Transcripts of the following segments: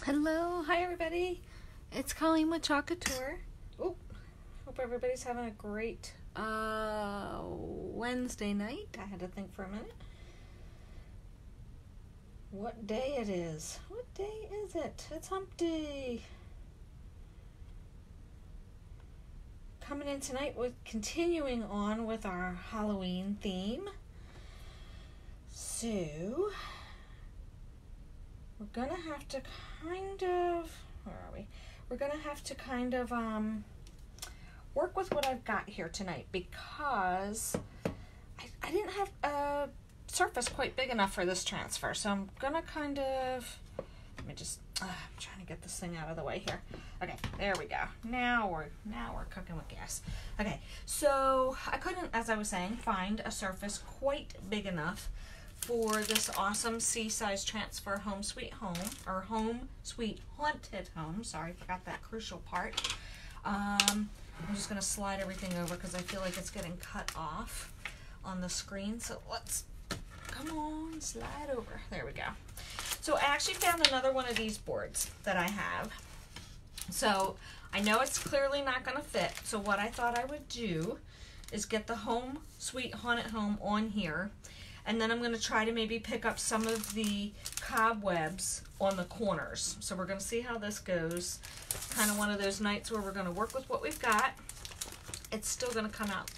Hello, hi everybody. It's Colleen with Couture. Oh, hope everybody's having a great Wednesday night. I had to think for a minute what day it is. What day is it? It's hump day. Coming in tonight with continuing on with our Halloween theme. So we're gonna have to work with what I've got here tonight because I didn't have a surface quite big enough for this transfer. So I'm gonna I'm trying to get this thing out of the way here. Okay, there we go. Now we're cooking with gas. Okay, so I couldn't, as I was saying, find a surface quite big enough for this awesome C-size transfer home sweet home, or home sweet haunted home. Sorry, forgot that crucial part. I'm just going to slide everything over because I feel like it's getting cut off on the screen. So come on, slide over. There we go. So I actually found another one of these boards that I have. So I know it's clearly not going to fit. So what I thought I would do is get the home sweet haunted home on here. And then I'm going to try to maybe pick up some of the cobwebs on the corners. So we're going to see how this goes. Kind of one of those nights where we're going to work with what we've got. It's still going to come out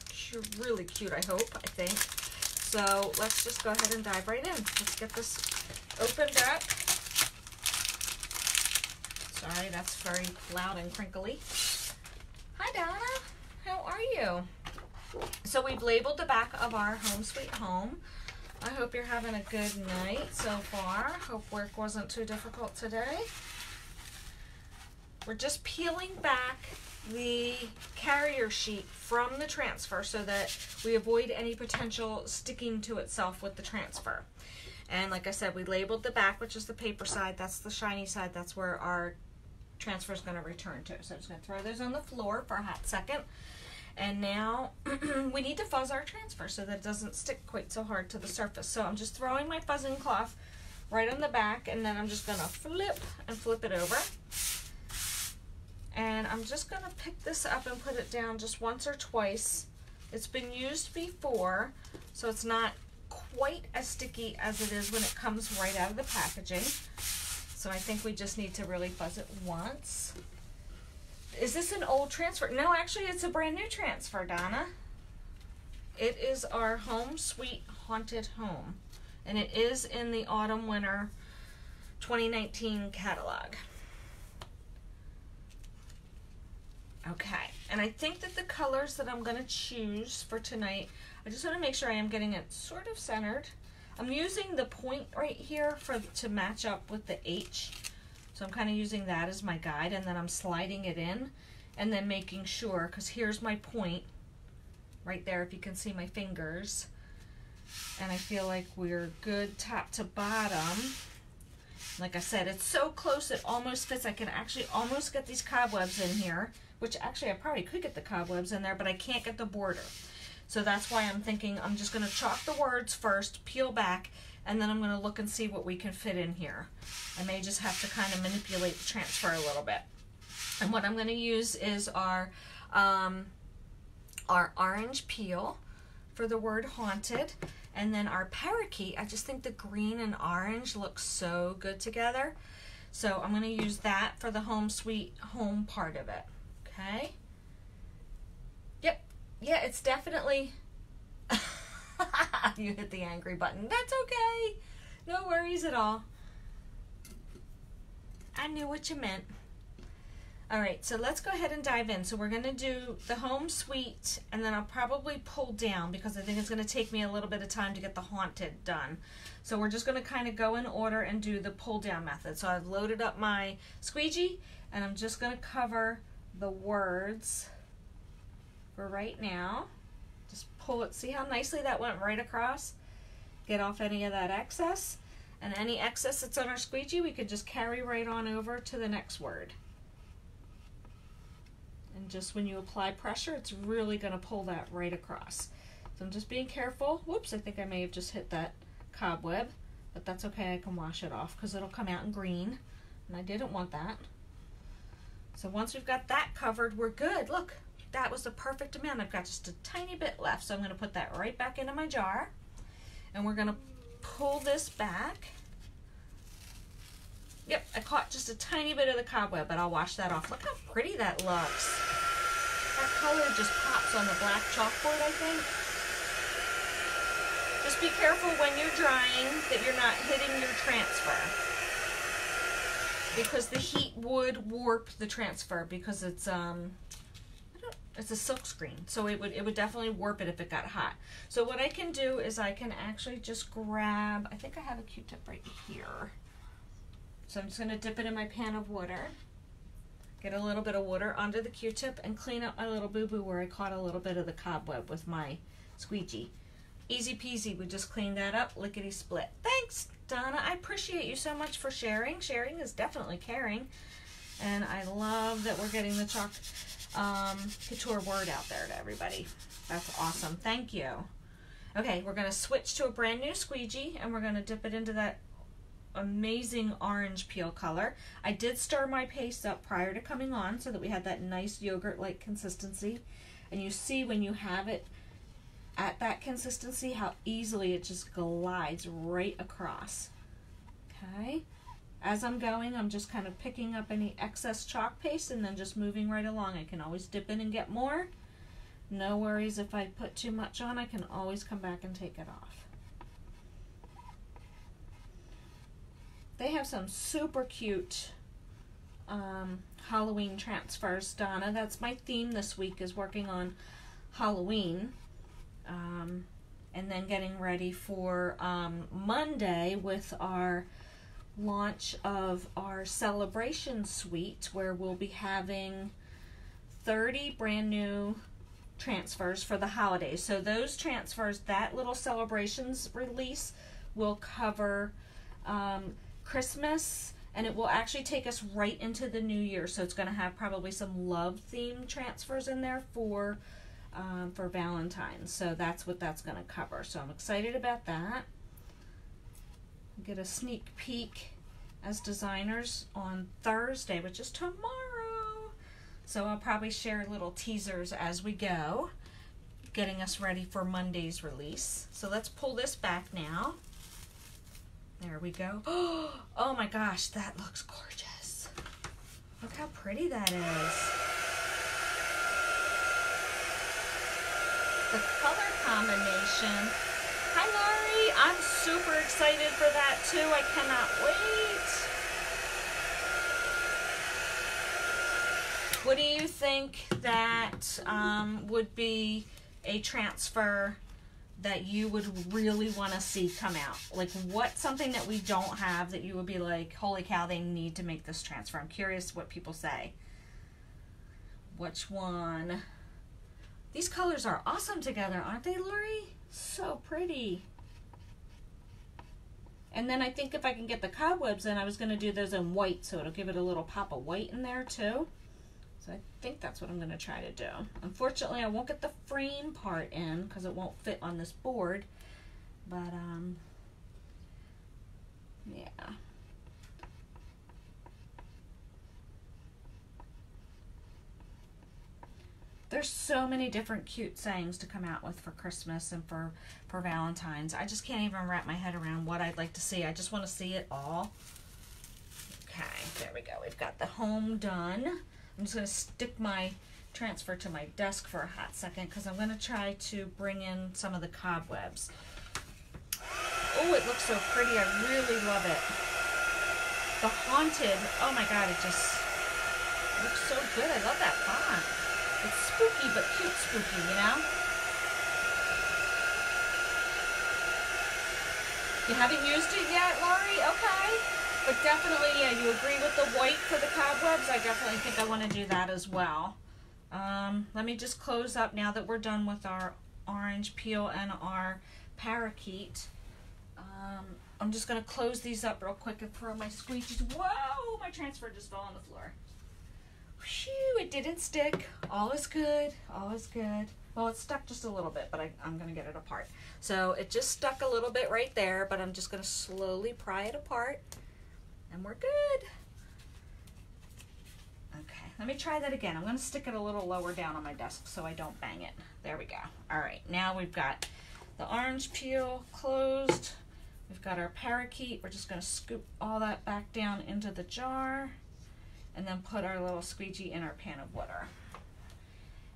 really cute, I think. So let's just go ahead and dive right in. Let's get this opened up. Sorry, that's very loud and crinkly. Hi, Donna. How are you? So we've labeled the back of our home sweet home. I hope you're having a good night so far. Hope work wasn't too difficult today. We're just peeling back the carrier sheet from the transfer so that we avoid any potential sticking to itself with the transfer. And like I said, we labeled the back, which is the paper side. That's the shiny side. That's where our transfer is going to return to. So I'm just going to throw those on the floor for a hot second. And now we need to fuzz our transfer so that it doesn't stick quite so hard to the surface. So I'm just throwing my fuzzing cloth right on the back, and then I'm just going to flip it over. And I'm just going to pick this up and put it down just once or twice. It's been used before, so it's not quite as sticky as it is when it comes right out of the packaging. So I think we just need to really fuzz it once. Is this an old transfer? No, actually it's a brand new transfer, Donna. It is our home sweet haunted home. And it is in the autumn winter 2019 catalog. Okay, and I think that the colors that I'm going to choose for tonight, I just want to make sure I am getting it sort of centered. I'm using the point right here to match up with the H. So I'm kind of using that as my guide, and then I'm sliding it in and then making sure, because here's my point right there, if you can see my fingers. And I feel like we're good top to bottom. Like I said, it's so close it almost fits. I can actually almost get these cobwebs in here, which actually I probably could get the cobwebs in there, but I can't get the border. So that's why I'm thinking I'm just going to chalk the words first, peel back, and then I'm going to look and see what we can fit in here. I may just have to kind of manipulate the transfer a little bit. And what I'm going to use is our orange peel for the word haunted, and then our parakeet. I just think the green and orange look so good together. So I'm going to use that for the home sweet home part of it. Okay? Yep. Yeah, it's definitely... You hit the angry button. That's okay. No worries at all. I knew what you meant. All right, so let's go ahead and dive in. So we're going to do the home sweet, and then I'll probably pull down because I think it's going to take me a little bit of time to get the haunted done. So we're just going to kind of go in order and do the pull down method. So I've loaded up my squeegee, and I'm just going to cover the words for right now. Just pull it. See how nicely that went right across? Get off any of that excess. And any excess that's on our squeegee, we could just carry right on over to the next word. And just when you apply pressure, it's really going to pull that right across. So I'm just being careful. Whoops, I think I may have just hit that cobweb, but that's okay. I can wash it off because it'll come out in green. and I didn't want that. So once we've got that covered, we're good. Look, that was the perfect amount. I've got just a tiny bit left, so I'm going to put that right back into my jar, and we're going to pull this back. Yep, I caught just a tiny bit of the cobweb, but I'll wash that off. Look how pretty that looks. That color just pops on the black chalkboard, I think. Just be careful when you're drying that you're not hitting your transfer, because the heat would warp the transfer, because it's a silk screen, so it would definitely warp it if it got hot. So what I can do is I can actually just grab, I think I have a Q-tip right here. So I'm just going to dip it in my pan of water, get a little bit of water onto the Q-tip, and clean up my little boo-boo where I caught a little bit of the cobweb with my squeegee. Easy peasy, we just clean that up, lickety split. Thanks, Donna. I appreciate you so much for sharing. Sharing is definitely caring. And I love that we're getting the chalk couture word out there to everybody. That's awesome. Thank you. Okay, we're going to switch to a brand new squeegee, and we're going to dip it into that amazing orange peel color. I did stir my paste up prior to coming on so that we had that nice yogurt-like consistency. And you see when you have it at that consistency how easily it just glides right across. Okay. As I'm going, I'm just kind of picking up any excess chalk paste and then just moving right along. I can always dip in and get more. No worries if I put too much on, I can always come back and take it off. They have some super cute Halloween transfers, Donna. That's my theme this week, is working on Halloween. And then getting ready for Monday with our launch of our celebration suite, where we'll be having 30 brand new transfers for the holidays. So those transfers, that little celebrations release will cover Christmas, and it will actually take us right into the new year. So it's going to have probably some love themed transfers in there for Valentine's. So that's what that's going to cover. So I'm excited about that. Get a sneak peek as designers on Thursday, which is tomorrow. So I'll probably share little teasers as we go, getting us ready for Monday's release. So let's pull this back now. There we go. Oh my gosh, that looks gorgeous. Look how pretty that is. The color combination. Hi, Laurie. I'm super excited for that too. I cannot wait. What do you think that would be a transfer that you would really want to see come out? Like, what's something that we don't have that you would be like, holy cow, they need to make this transfer? I'm curious what people say. Which one? These colors are awesome together, aren't they, Lori? So pretty. And then I think if I can get the cobwebs in, I was going to do those in white, so it'll give it a little pop of white in there too. So I think that's what I'm going to try to do. Unfortunately, I won't get the frame part in because it won't fit on this board. But, yeah. There's so many different cute sayings to come out with for Christmas and for Valentine's. I just can't even wrap my head around what I'd like to see. I just want to see it all. Okay, there we go. We've got the home done. I'm just going to stick my transfer to my desk for a hot second because I'm going to try to bring in some of the cobwebs. Oh, it looks so pretty. I really love it. The Haunted, oh my God, it just looks so good. I love that font. It's spooky, but cute spooky, you know? You haven't used it yet, Laurie? Okay. But definitely, yeah, you agree with the white for the cobwebs? I definitely think I want to do that as well. Let me just close up now that we're done with our orange peel and our parakeet. I'm just going to close these up real quick and throw my squeegees. Whoa, my transfer just fell on the floor. Phew, it didn't stick. All is good. All is good. Well, it stuck just a little bit, but I'm going to get it apart. So it just stuck a little bit right there, but I'm just going to slowly pry it apart. And we're good. Let me try that again. I'm going to stick it a little lower down on my desk so I don't bang it. There we go. All right, now we've got the orange peel closed. We've got our parakeet. We're just going to scoop all that back down into the jar and then put our little squeegee in our pan of water.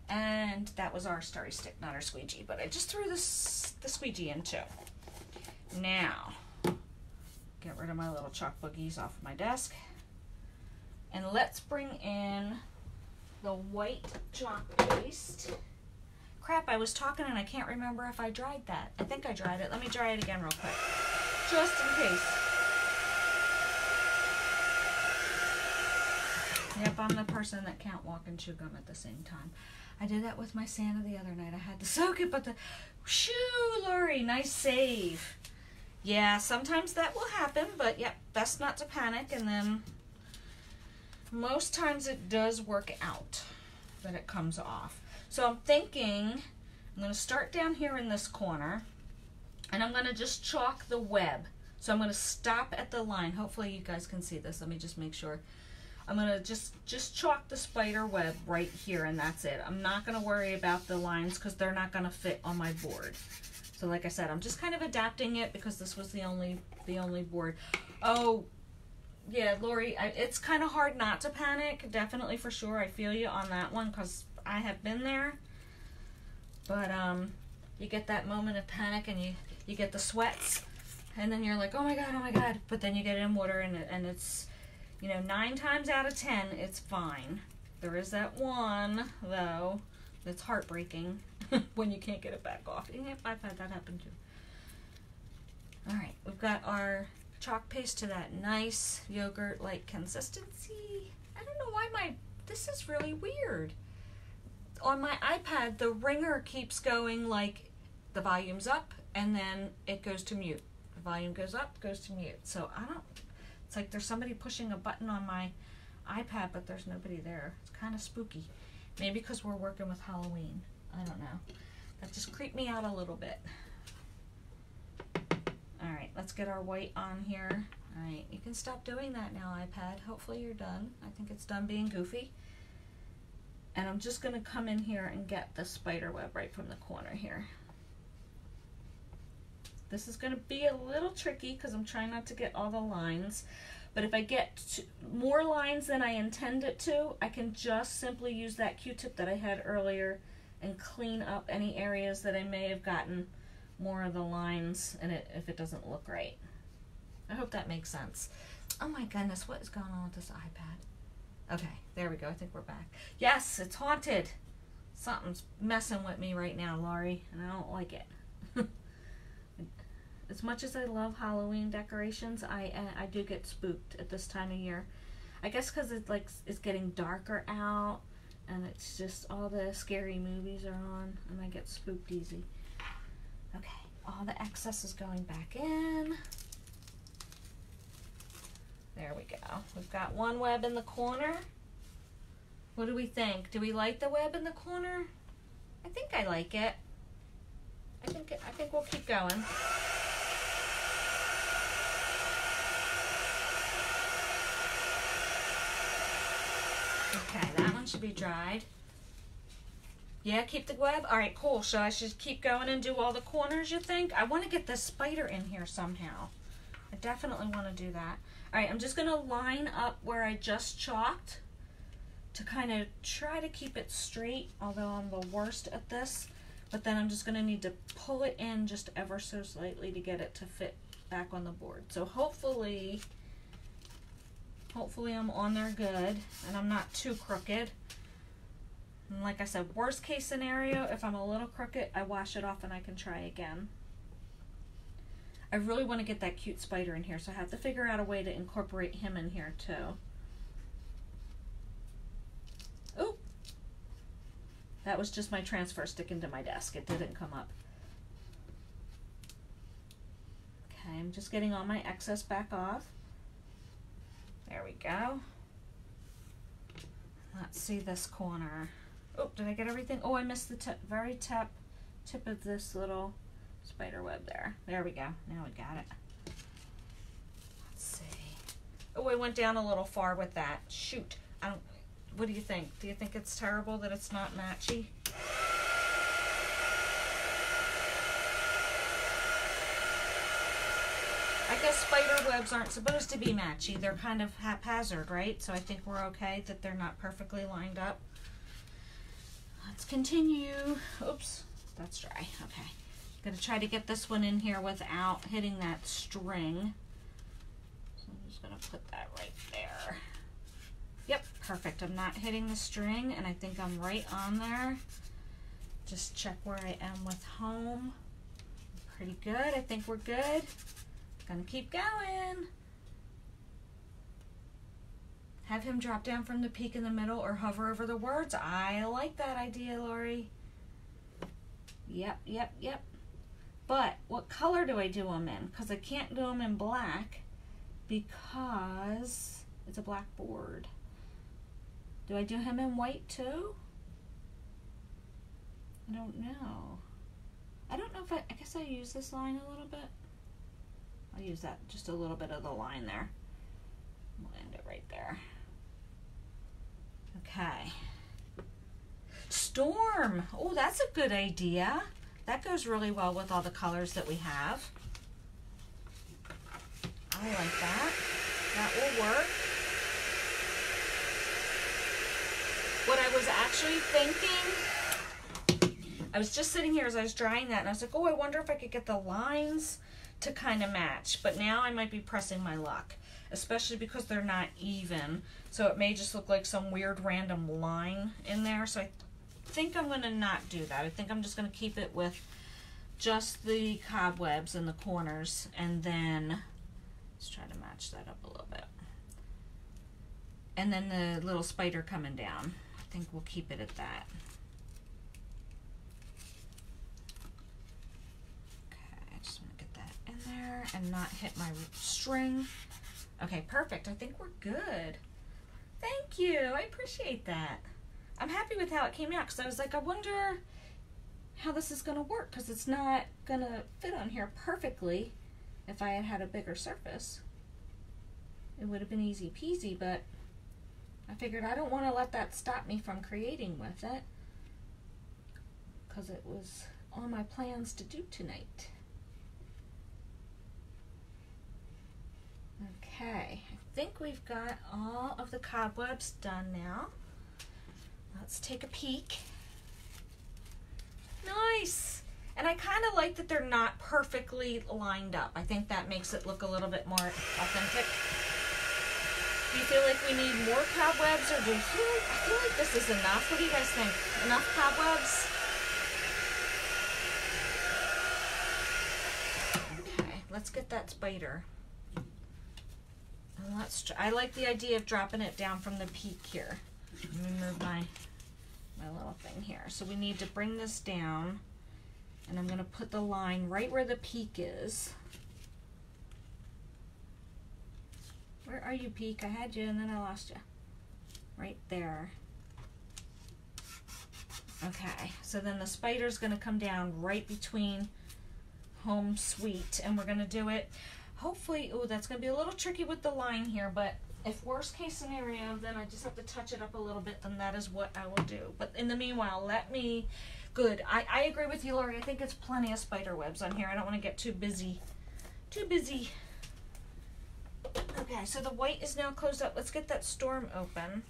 And that was our starry stick, not our squeegee, but I just threw the squeegee in too. Now, get rid of my little chalk boogies off of my desk. And let's bring in the white chalk paste. Crap, I was talking and I can't remember if I dried that. I think I dried it. Let me dry it again real quick, just in case. Yep, I'm the person that can't walk and chew gum at the same time. I did that with my Santa the other night. I had to soak it, but shoo, Lori, nice save. Yeah, sometimes that will happen, but yep, best not to panic, and then most times it does work out that it comes off. So I'm thinking I'm going to start down here in this corner, and I'm going to just chalk the web. So I'm going to stop at the line. Hopefully you guys can see this. Let me just make sure. I'm going to just chalk the spider web right here, and that's it. I'm not going to worry about the lines because they're not going to fit on my board. So like I said, I'm just kind of adapting it because this was the only board. Oh, yeah, Lori, it's kind of hard not to panic. Definitely, for sure. I feel you on that one because I have been there. But you get that moment of panic and you get the sweats, and then you're like, oh my God. But then you get in water and it's, you know, 9 times out of 10, it's fine. There is that one, though, that's heartbreaking when you can't get it back off. Yeah, I've had that happen too. All right, we've got our chalk paste to that nice yogurt-like consistency. I don't know why this is really weird. On my iPad, the ringer keeps going like the volume's up and then it goes to mute. The volume goes up, goes to mute. So it's like there's somebody pushing a button on my iPad, but there's nobody there. It's kind of spooky. Maybe because we're working with Halloween. I don't know. That just creeped me out a little bit. All right, let's get our white on here. All right, you can stop doing that now, iPad. Hopefully you're done. I think it's done being goofy. And I'm just going to come in here and get the spider web right from the corner here. This is going to be a little tricky because I'm trying not to get all the lines. But if I get more lines than I intend it to, I can just simply use that Q-tip that I had earlier and clean up any areas that I may have gotten more of the lines in it if it doesn't look right. I hope that makes sense. Oh my goodness, what is going on with this iPad? Okay, there we go. I think we're back. Yes, it's haunted. Something's messing with me right now, Laurie, and I don't like it. As much as I love Halloween decorations, I do get spooked at this time of year. I guess because it's getting darker out, and it's just all the scary movies are on, and I get spooked easy. Okay, all the excess is going back in. There we go. We've got one web in the corner. What do we think? Do we like the web in the corner? I think I like it. I think we'll keep going. Okay, that one should be dried. Yeah, keep the web? All right, cool. So I should keep going and do all the corners, you think? I want to get this spider in here somehow. I definitely want to do that. All right, I'm just going to line up where I just chalked to kind of try to keep it straight, although I'm the worst at this. But then I'm just going to need to pull it in just ever so slightly to get it to fit back on the board. So hopefully I'm on there good and I'm not too crooked. And like I said, worst case scenario, if I'm a little crooked, I wash it off and I can try again. I really want to get that cute spider in here, so I have to figure out a way to incorporate him in here too. Oh, that was just my transfer sticking to my desk. It didn't come up. Okay, I'm just getting all my excess back off. There we go. Let's see this corner. Oh, did I get everything? Oh, I missed the very tip of this little spider web there. There we go. Now we got it. Let's see. Oh, I went down a little far with that. Shoot. What do you think? Do you think it's terrible that it's not matchy? I guess spider webs aren't supposed to be matchy. They're kind of haphazard, right? So I think we're okay that they're not perfectly lined up. Let's continue. Oops, that's dry. Okay. Gonna try to get this one in here without hitting that string. So I'm just gonna put that right there. Yep, perfect. I'm not hitting the string, and I think I'm right on there. Just check where I am with home. Pretty good. I think we're good. Gonna keep going. Have him drop down from the peak in the middle or hover over the words. I like that idea, Lori. Yep, yep, yep. But what color do I do them in? Because I can't do them in black because it's a black board. Do I do him in white too? I don't know. I don't know if I guess I use this line a little bit. I'll use that, just a little bit of the line there. We'll end it right there. Okay. Storm. Oh, that's a good idea. That goes really well with all the colors that we have. I like that. That will work. What I was actually thinking, I was just sitting here as I was drying that, and I was like, oh, I wonder if I could get the lines to kind of match. But now I might be pressing my luck, especially because they're not even. So it may just look like some weird random line in there. So I think I'm going to not do that. I think I'm just going to keep it with just the cobwebs in the corners, and then let's try to match that up a little bit. And then the little spider coming down. I think we'll keep it at that. Okay, I just want to get that in there and not hit my string. Okay, perfect. I think we're good. Thank you. I appreciate that. I'm happy with how it came out because I was like, I wonder how this is going to work because it's not going to fit on here perfectly. If I had had a bigger surface, it would have been easy peasy, but I figured I don't want to let that stop me from creating with it because it was on my plans to do tonight. Okay, I think we've got all of the cobwebs done now. Let's take a peek. Nice! And I kind of like that they're not perfectly lined up. I think that makes it look a little bit more authentic. Do you feel like we need more cobwebs, or do you feel like, I feel like this is enough? What do you guys think? Enough cobwebs? Okay, let's get that spider. And I like the idea of dropping it down from the peak here. Let me move my little thing here. So we need to bring this down, and I'm going to put the line right where the peak is. Where are you, peak? I had you and then I lost you. Right there. Okay, so then the spider's going to come down right between home sweet, and we're going to do it hopefully. Oh, that's going to be a little tricky with the line here, but if worst case scenario, then I just have to touch it up a little bit, then that is what I will do. But in the meanwhile, good. I agree with you, Lori. I think it's plenty of spider webs on here. I don't want to get too busy. Okay, so the white is now closed up. Let's get that storm open.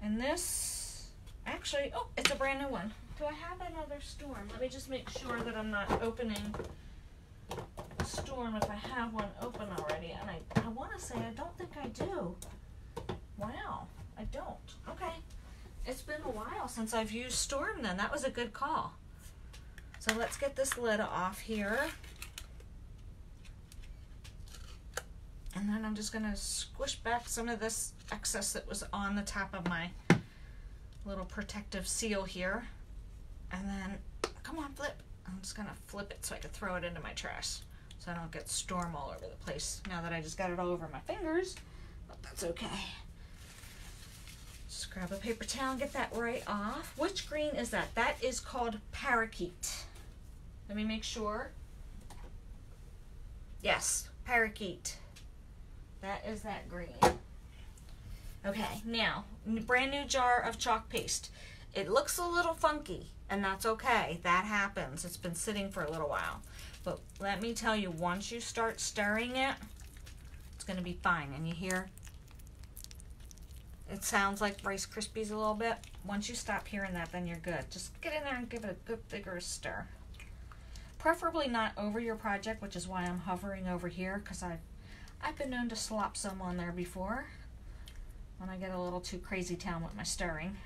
And this, actually, oh, it's a brand new one. Do I have another storm? Let me just make sure that I'm not opening storm if I have one open already. And I want to say I don't think I do. Wow, I don't. Okay, it's been a while since I've used storm then. That was a good call. So let's get this lid off here. And then I'm just going to squish back some of this excess that was on the top of my little protective seal here. And then, come on, flip. I'm just going to flip it so I can throw it into my trash so I don't get storm all over the place now that I just got it all over my fingers. But that's okay. Just grab a paper towel and get that right off. Which green is that? That is called parakeet. Let me make sure. Yes, parakeet. That is that green. Okay, now, brand new jar of chalk paste. It looks a little funky, and that's okay. That happens. It's been sitting for a little while. But let me tell you, once you start stirring it, it's going to be fine. And you hear, it sounds like Rice Krispies a little bit. Once you stop hearing that, then you're good. Just get in there and give it a good vigorous stir. Preferably not over your project, which is why I'm hovering over here, because I've been known to slop some on there before when I get a little too crazy town with my stirring.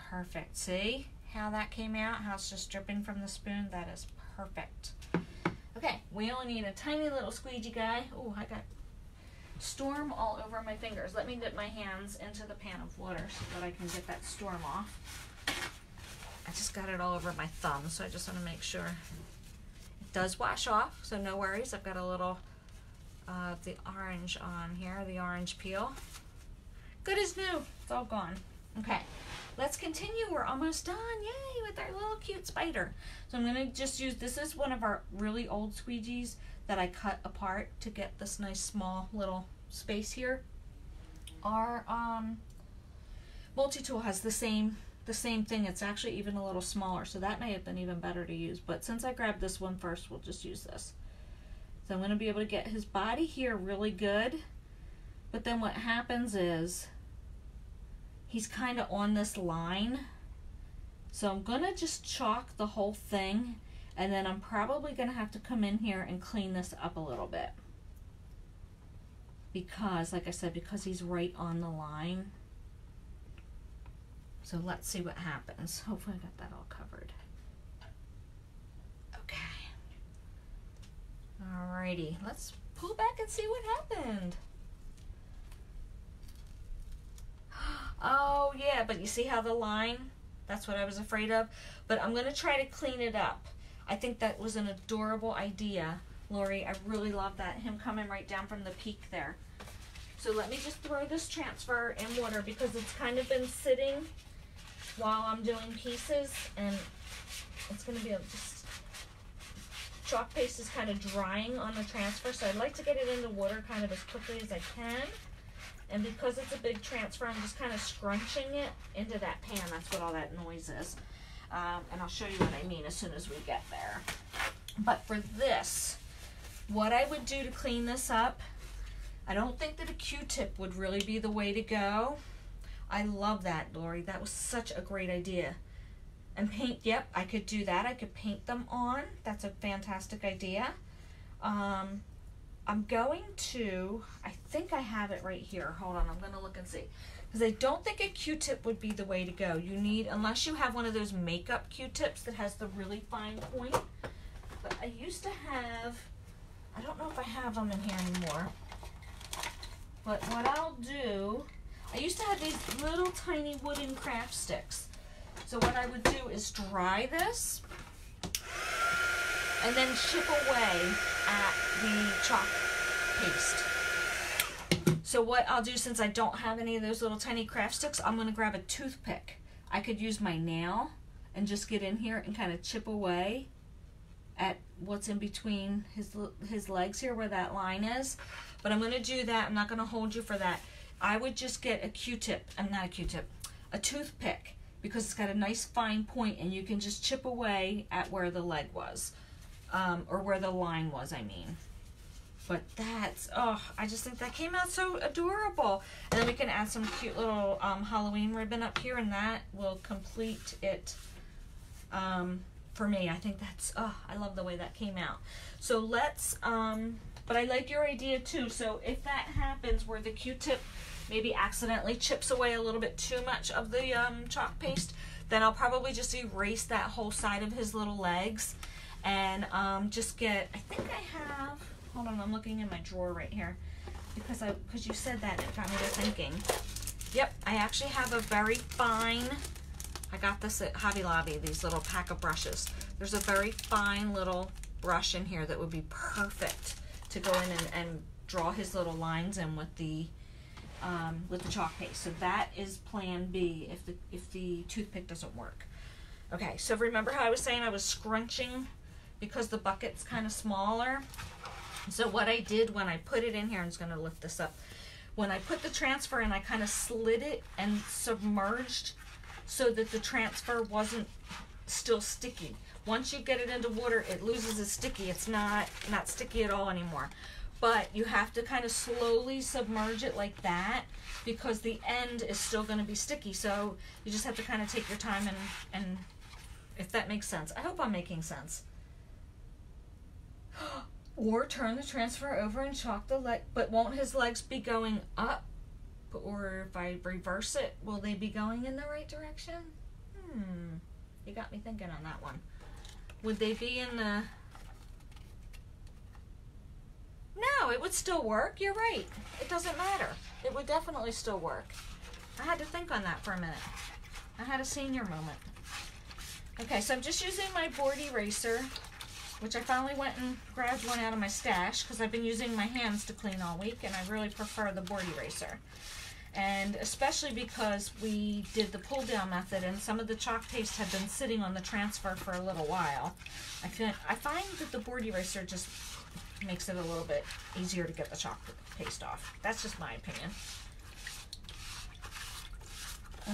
Perfect. See how that came out? How it's just dripping from the spoon? That is perfect. Okay, we only need a tiny little squeegee guy. Oh, I got storm all over my fingers. Let me dip my hands into the pan of water so that I can get that storm off. I just got it all over my thumb, so I just want to make sure. It does wash off, so no worries. I've got a little the orange on here, the orange peel. Good as new. It's all gone. Okay, let's continue. We're almost done. Yay, with our little cute spider. So I'm going to just use, this is one of our really old squeegees that I cut apart to get this nice small little space here. Our multi-tool has the same thing. It's actually even a little smaller, so that may have been even better to use. But since I grabbed this one first, we'll just use this. So I'm going to be able to get his body here really good. But then what happens is he's kind of on this line. So I'm going to just chalk the whole thing, and then I'm probably going to have to come in here and clean this up a little bit. Because, like I said, because he's right on the line. So let's see what happens. Hopefully I got that all covered. Okay. Alrighty, let's pull back and see what happened. Oh yeah, but you see how the line, that's what I was afraid of. But I'm gonna try to clean it up. I think that was an adorable idea, Lori. I really love that, him coming right down from the peak there. So let me just throw this transfer in water because it's kind of been sitting while I'm doing pieces, and it's gonna be just, chalk paste is kind of drying on the transfer, so I'd like to get it into water kind of as quickly as I can. And because it's a big transfer, I'm just kind of scrunching it into that pan. That's what all that noise is. And I'll show you what I mean as soon as we get there. But for this, what I would do to clean this up, I don't think that a Q-tip would really be the way to go. I love that, Lori. That was such a great idea. And paint, yep, I could do that. I could paint them on. That's a fantastic idea. I'm going to, I think I have it right here. Hold on, I'm going to look and see. Because I don't think a Q-tip would be the way to go. You need, unless you have one of those makeup Q-tips that has the really fine point. But I used to have, I don't know if I have them in here anymore. But what I'll do, I used to have these little tiny wooden craft sticks. So what I would do is dry this and then chip away at the chalk paste. So what I'll do, since I don't have any of those little tiny craft sticks, I'm going to grab a toothpick. I could use my nail and just get in here and kind of chip away at what's in between his legs here where that line is. But I'm going to do that. I'm not going to hold you for that. I would just get a Q-tip, not a Q-tip, a toothpick, because it's got a nice fine point and you can just chip away at where the leg was, or where the line was, I mean. But that's, oh, I just think that came out so adorable. And then we can add some cute little Halloween ribbon up here, and that will complete it for me. I think that's, oh, I love the way that came out. So let's, but I like your idea too. So if that happens where the Q-tip maybe accidentally chips away a little bit too much of the chalk paste, then I'll probably just erase that whole side of his little legs and just get, I think I have, hold on, I'm looking in my drawer right here because you said that and it got me to thinking. Yep, I actually have a very fine, I got this at Hobby Lobby, these little pack of brushes. There's a very fine little brush in here that would be perfect to go in and draw his little lines in with the chalk paste. So that is plan B if the toothpick doesn't work. Okay, so remember how I was saying I was scrunching because the bucket's kind of smaller? So what I did when I put it in here, I'm just going to lift this up. when I put the transfer in, I kind of slid it and submerged so that the transfer wasn't still sticky. Once you get it into water, it loses its sticky. It's not sticky at all anymore. But you have to kind of slowly submerge it like that because the end is still going to be sticky. So you just have to kind of take your time and if that makes sense. I hope I'm making sense. Or turn the transfer over and chalk the leg, but won't his legs be going up? Or if I reverse it, will they be going in the right direction? You got me thinking on that one. Would they be in the... No, it would still work. You're right. It doesn't matter. It would definitely still work. I had to think on that for a minute. I had a senior moment. Okay, so I'm just using my board eraser, which I finally went and grabbed one out of my stash because I've been using my hands to clean all week, and I really prefer the board eraser. And especially because we did the pull down method and some of the chalk paste had been sitting on the transfer for a little while. I find that the board eraser just makes it a little bit easier to get the chalk paste off. That's just my opinion.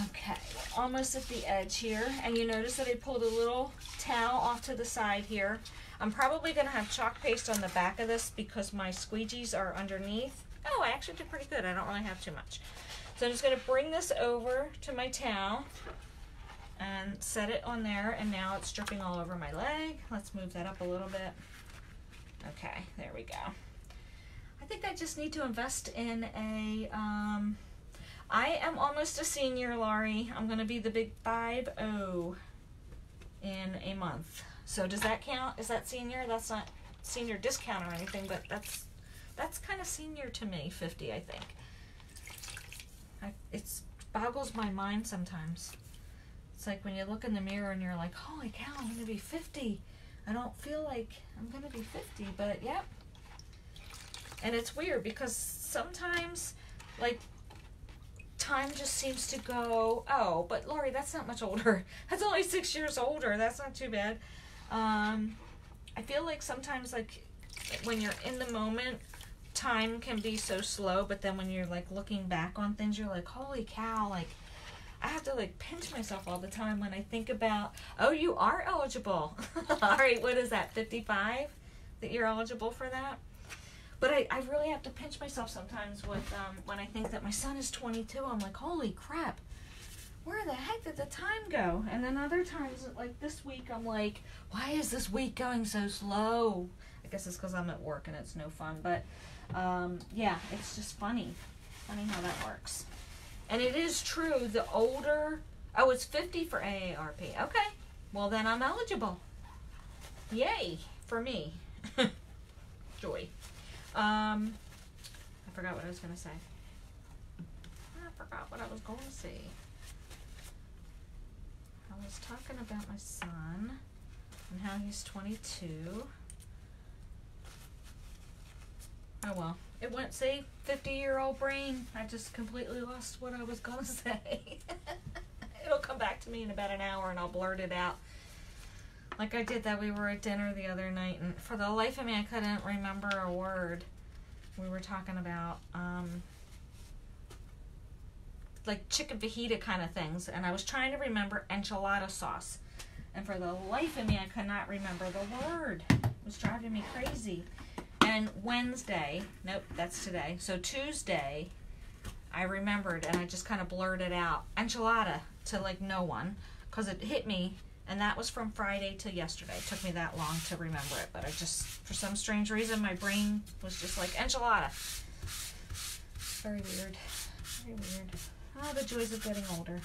Okay, we're almost at the edge here, and you notice that I pulled a little towel off to the side here. I'm probably going to have chalk paste on the back of this because my squeegees are underneath. Oh, I actually did pretty good. I don't really have too much. So I'm just going to bring this over to my towel and set it on there, and now it's dripping all over my leg. Let's move that up a little bit. Okay, there we go. I think I just need to invest in a, I am almost a senior, Laurie. I'm going to be the big 5-0 in a month. So does that count? Is that senior? That's not senior discount or anything, but that's kind of senior to me, 50, I think. It boggles my mind sometimes. It's like when you look in the mirror and you're like, holy cow, I'm going to be 50. I don't feel like I'm going to be 50, but yep. And it's weird because sometimes, like, time just seems to go, oh, but Laurie, that's not much older. That's only 6 years older. That's not too bad. I feel like sometimes, like, when you're in the moment, time can be so slow, but then when you're, like, looking back on things, you're like, holy cow, like, I have to, like, pinch myself all the time when I think about, oh, you are eligible. All right, what is that, 55 that you're eligible for that? But I really have to pinch myself sometimes with when I think that my son is 22. I'm like, holy crap, where the heck did the time go? And then other times, like this week, I'm like, why is this week going so slow? I guess it's because I'm at work and it's no fun. But, yeah, it's just funny how that works. And it is true, the older, oh, it's 50 for AARP. Okay, well then I'm eligible. Yay, for me. Joy. I forgot what I was going to say. I forgot what I was going to say. I was talking about my son and how he's 22. Oh well, it went, see, 50-year-old brain. I just completely lost what I was going to say. It'll come back to me in about an hour and I'll blurt it out. Like I did that, we were at dinner the other night and for the life of me I couldn't remember a word. We were talking about like chicken fajita kind of things, and I was trying to remember enchilada sauce, and for the life of me I could not remember the word. It was driving me crazy. And Wednesday, nope, that's today, so Tuesday I remembered and I just kind of blurted out enchilada to like no one because it hit me. And that was from Friday to yesterday. It took me that long to remember it, but I just, for some strange reason, my brain was just like, enchilada. Very weird. Very weird. Oh, the joys of getting older.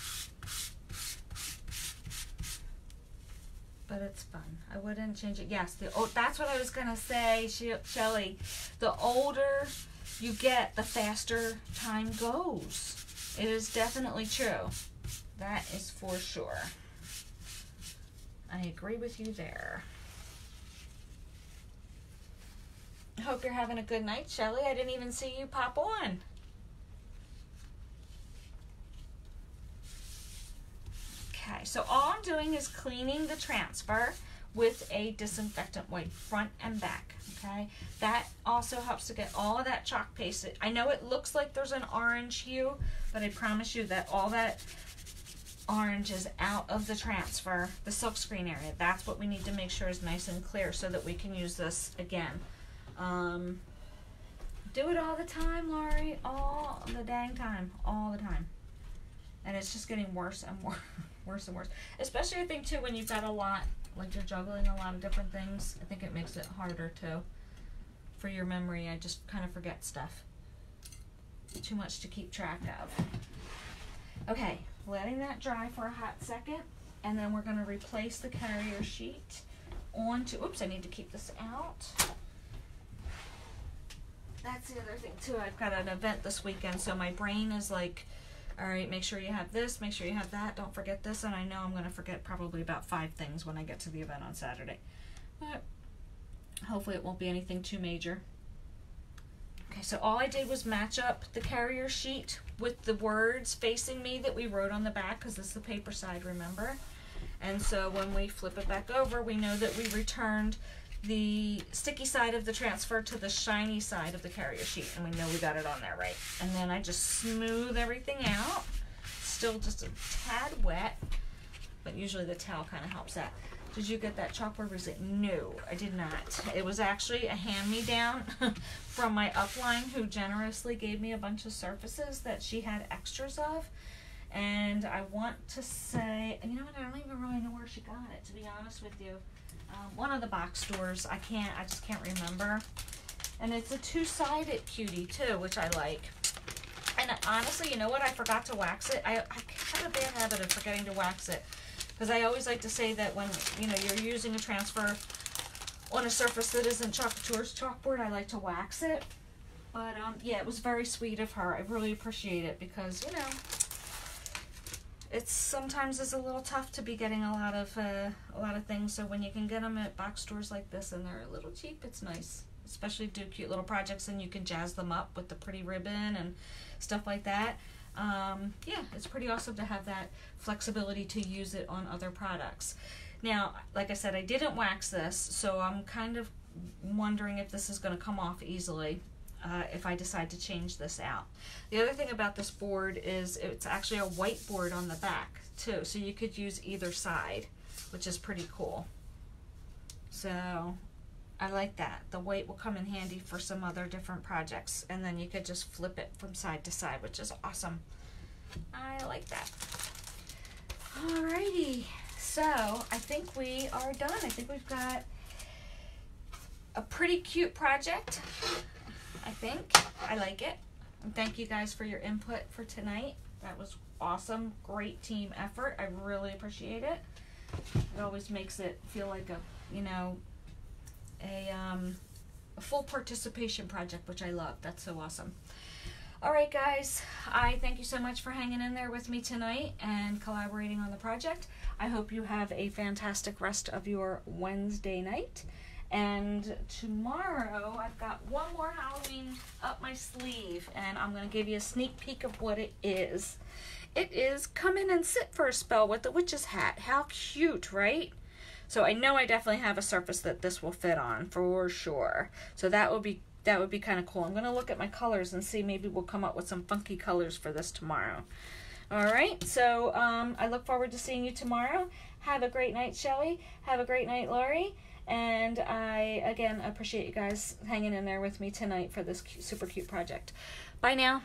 But it's fun. I wouldn't change it. Yes, that's what I was going to say, Shelly. The older you get, the faster time goes. It is definitely true. That is for sure. I agree with you there. I hope you're having a good night, Shelly. I didn't even see you pop on. Okay, so all I'm doing is cleaning the transfer with a disinfectant wipe, front and back, okay? That also helps to get all of that chalk paste. I know it looks like there's an orange hue, but I promise you that all that orange is out of the transfer, the silkscreen area. That's what we need to make sure is nice and clear so that we can use this again. Do it all the time, Laurie, all the dang time, all the time. And it's just getting worse and worse and worse. Especially I think too when you've got a lot, like you're juggling a lot of different things, I think it makes it harder too for your memory. I just kind of forget stuff. Too much to keep track of. Okay, letting that dry for a hot second, and then we're going to replace the carrier sheet onto, oops, I need to keep this out. That's the other thing too, I've got an event this weekend, so my brain is like, all right, make sure you have this, make sure you have that, don't forget this, and I know I'm going to forget probably about 5 things when I get to the event on Saturday. But hopefully it won't be anything too major. Okay, so all I did was match up the carrier sheet with the words facing me that we wrote on the back, because this is the paper side, remember? And so when we flip it back over, we know that we returned the sticky side of the transfer to the shiny side of the carrier sheet, and we know we got it on there right. And then I just smooth everything out. Still just a tad wet, but usually the towel kind of helps that. Did you get that chalkboard receipt? No, I did not. It was actually a hand-me-down from my upline, who generously gave me a bunch of surfaces that she had extras of. And I want to say, you know what, I don't even really know where she got it, to be honest with you. One of the box stores, I just can't remember. And it's a 2-sided cutie too, which I like. And honestly, you know what, I forgot to wax it. I have a bad habit of forgetting to wax it, because I always like to say that when, you know, you're using a transfer on a surface that isn't Couture's chalkboard, I like to wax it. But yeah, it was very sweet of her. I really appreciate it, because, you know, it's sometimes is a little tough to be getting a lot of things. So when you can get them at box stores like this and they're a little cheap, it's nice. Especially do cute little projects and you can jazz them up with the pretty ribbon and stuff like that. Yeah, it's pretty awesome to have that flexibility to use it on other products. Now, like I said, I didn't wax this, so I'm kind of wondering if this is going to come off easily if I decide to change this out. The other thing about this board is it's actually a white board on the back too, so you could use either side, which is pretty cool. So I like that. The white will come in handy for some other different projects, and then you could just flip it from side to side, which is awesome. I like that. Alrighty, so I think we are done. I think we've got a pretty cute project. I think. I like it. And thank you guys for your input for tonight. That was awesome. Great team effort. I really appreciate it. It always makes it feel like a, you know, a full participation project, which I love. That's so awesome. All right, guys. I thank you so much for hanging in there with me tonight and collaborating on the project. I hope you have a fantastic rest of your Wednesday night. And tomorrow I've got one more Halloween up my sleeve, and I'm going to give you a sneak peek of what it is. It is Come In and Sit for a Spell with the Witch's Hat. How cute, right? So I know I definitely have a surface that this will fit on for sure. So that would be kind of cool. I'm going to look at my colors and see, maybe we'll come up with some funky colors for this tomorrow. All right, so I look forward to seeing you tomorrow. Have a great night, Shelly. Have a great night, Laurie. And I, again, appreciate you guys hanging in there with me tonight for this super cute project. Bye now.